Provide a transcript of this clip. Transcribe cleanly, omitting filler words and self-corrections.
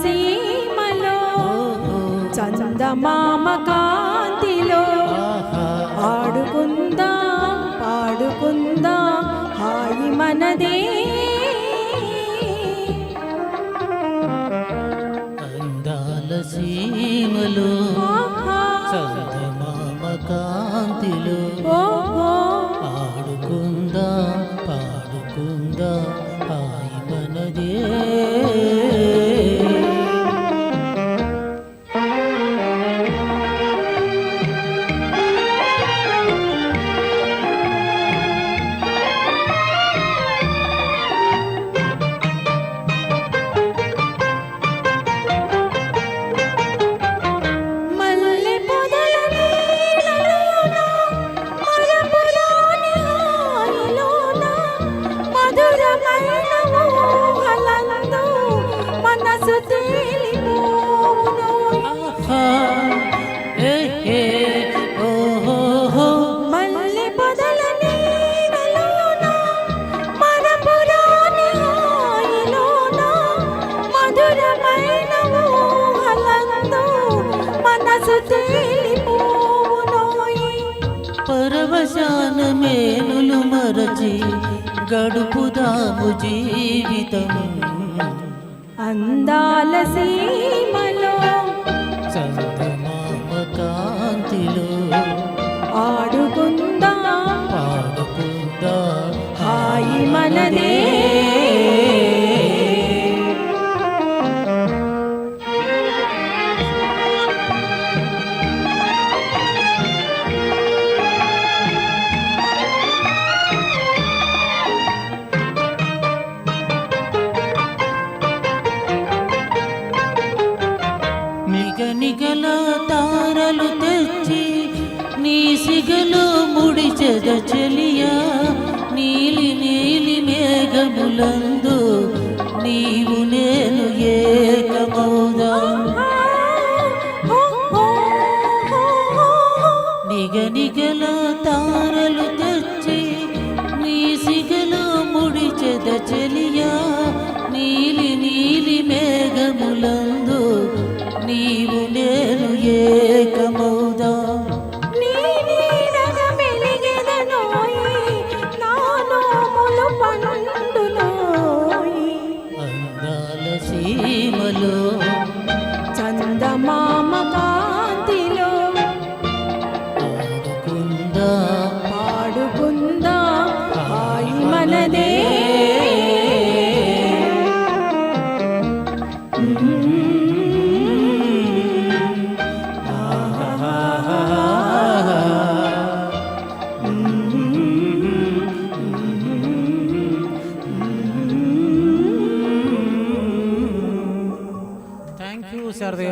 సీమలో చందమామ కాంతిలో ఆడుకుందాం పాడుకుందాం హాయి మనదే అందాల సీమలో చందమామ కాంతిలో ఆడుకుందాం పాడుకుందాం హాయి మనదే పరవశాన మేనులు మరచి గడుపుదాము జీవితం అందాల సీమలో చందమామ కాంతిలో ఆడుకుందాం పాడుకుందాం హాయి మనదే నిగనిగల తారలు తెచ్చి నీ సిగలో ముడిచెద చెలియా నీలి నీలి మేఘములందు నీవు నేను ఏకమౌదాం నిగనిగల తారలు తెచ్చి నీ సిగలో ముడిచెద చెలియా నీలి నీలి మేఘములందు నీవు నేను ఏకమౌదాం అందాల సీమలో చందమామ కాంతిలో ఆడుకుందాం పాడుకుందాం హాయి మనదే ఆ